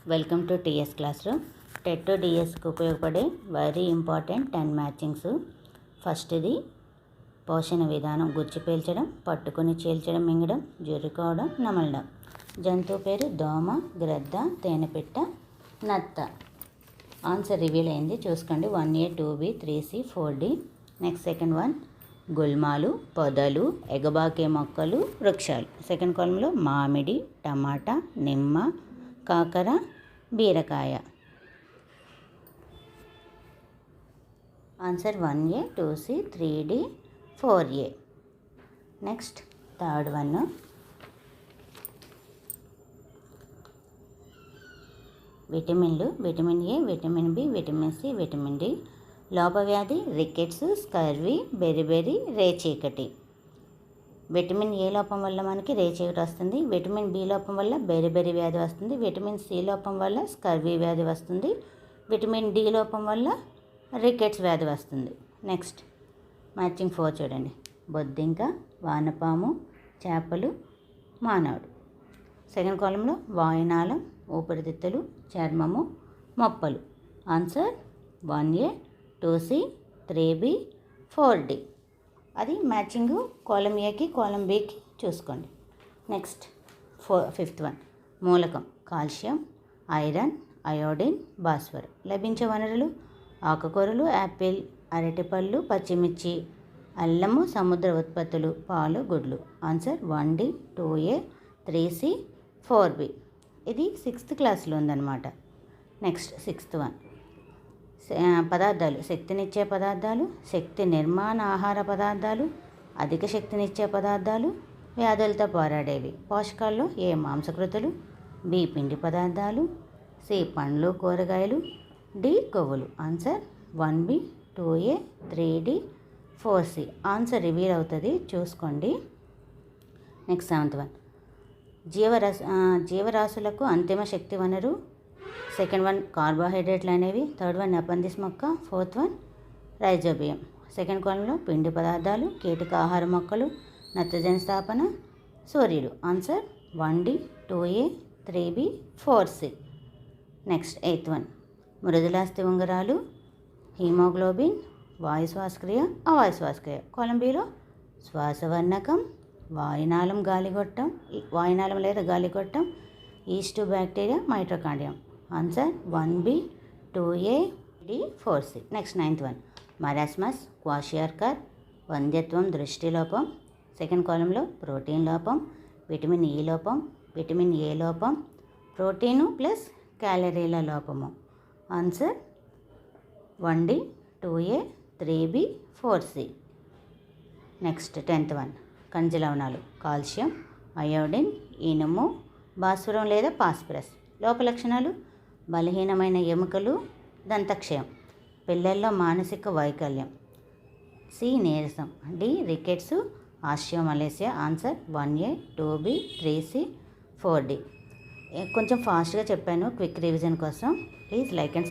Welcome to TS classroom. TET to డిఎస్కి ఉపయోగపడే very important 10 matchings. ఫస్ట్ది పోషణ విధానం: గుచ్చి పీల్చడం, పట్టుకొని చీల్చడం, మింగడం, జుర్రుకోవడం, నమలడం. జంతువు పేరు: దోమ, గ్రద్ద, తేనెపిట్ట, నత్త. ఆన్సర్ రివీల్ అయింది, చూసుకోండి. 1A, 2B, 3C, 4D. Next second one: గుల్మాలు, పొదలు, ఎగబాకే మొక్కలు, వృక్షాలు. సెకండ్ కాలంలో మామిడి, టమాటా, నిమ్మ, కాకర, బీరకాయ. Answer 1A, 2C, 3D, 4A. Next third one: విటమిన్లు: vitamin A, vitamin B, vitamin C, vitamin D. లోపవ్యాధి: రికెట్స్, స్కర్వీ, బెరిబెరి, రేచీకటి. విటమిన్ ఏ లోపం వల్ల మనకి రేచీకటి వస్తుంది. విటమిన్ బి లోపం వల్ల బెరిబెరి వ్యాధి వస్తుంది. విటమిన్ సి లోపం వల్ల స్కర్వీ వ్యాధి వస్తుంది. విటమిన్ డి లోపం వల్ల రికెట్స్ వ్యాధి వస్తుంది. నెక్స్ట్ మ్యాచింగ్ 4 చూడండి. బొద్దింక, వానపాము, చేపలు, మానవుడు. సెకండ్ కాలంలో వాయునాళం, ఊపిరితిత్తులు, చర్మము, మొప్పలు. Answer 1A, 2C, 3B, 4D. అది మ్యాచింగ్ కాలం ఏకి కాలం బికి చూసుకోండి. నెక్స్ట్ ఫిఫ్త్ వన్: మూలకం: కాల్షియం, ఐరన్, అయోడిన్, భాస్వరం. లభించే వనరులు: ఆకుకూరలు, యాపిల్, అరటిపళ్ళు, పచ్చిమిర్చి, అల్లము, సముద్ర ఉత్పత్తులు, పాలు, గుడ్లు. Answer 1D, 2A, 3C, 4B. ఇది 6th క్లాస్లో ఉందన్నమాట. నెక్స్ట్ సిక్స్త్ వన్: పదార్థాలు: శక్తినిచ్చే పదార్థాలు, శక్తి నిర్మాణ ఆహార పదార్థాలు, అధిక శక్తినిచ్చే పదార్థాలు, వ్యాధులతో పోరాడేవి. పోషకాల్లో ఏ మాంసకృతులు, బి పిండి పదార్థాలు, సి పండ్లు, కూరగాయలు, డి కొవ్వులు. Answer 1B, 2A, 3D, 4C. Answer reveal అవుతుంది, చూసుకోండి. నెక్స్ట్ 7th వన్: జీవరాశులకు అంతిమ శక్తి వనరు. సెకండ్ వన్ కార్బోహైడ్రేట్లు అనేవి. థర్డ్ వన్ అపెండిస్ మొక్క. Fourth one rhizobium. సెకండ్ కాలంలో పిండి పదార్థాలు, కీటక ఆహార మొక్కలు, నత్రజని స్థాపన, సూర్యుడు. Answer 1D, 2A, 3B, 4C. Next 8th one: మృదులాస్థి ఉంగరాలు, హీమోగ్లోబిన్, వాయు శ్వాసక్రియ, అవాయు శ్వాసక్రియ. కొలంబిలో శ్వాసవర్ణకం, వాయునాళం, వాయునాళం లేదా గాలిగొట్టం, yeast bacteria, mitochondrium. Answer 1B, 2A, 3D, 4C. Next 9th one: marasmus, kwashiorkor, వంధ్యత్వం, దృష్టిలోపం. సెకండ్ కాలంలో ప్రోటీన్ లోపం, విటమిన్ ఈ లోపం, విటమిన్ ఏ లోపం, ప్రోటీను ప్లస్ క్యాలరీల లోపము. Answer 1D, 2A, 3B, 4C. Next 10th one: ఖనిజ లవణాలు, కాల్షియం, అయోడిన్, ఇనుము, భాస్వరం లేదా పాస్పరస్. లోపలక్షణాలు: బలహీనమైన ఎముకలు, దంతక్షయం, పిల్లల్లో మానసిక వైకల్యం, సి నీరసం, D rickets, ఆస్టియోమలేసియా. Answer 1A, 2B, 3C, 4D. కొంచెం ఫాస్ట్గా చెప్పాను, క్విక్ రివిజన్ కోసం. Please like and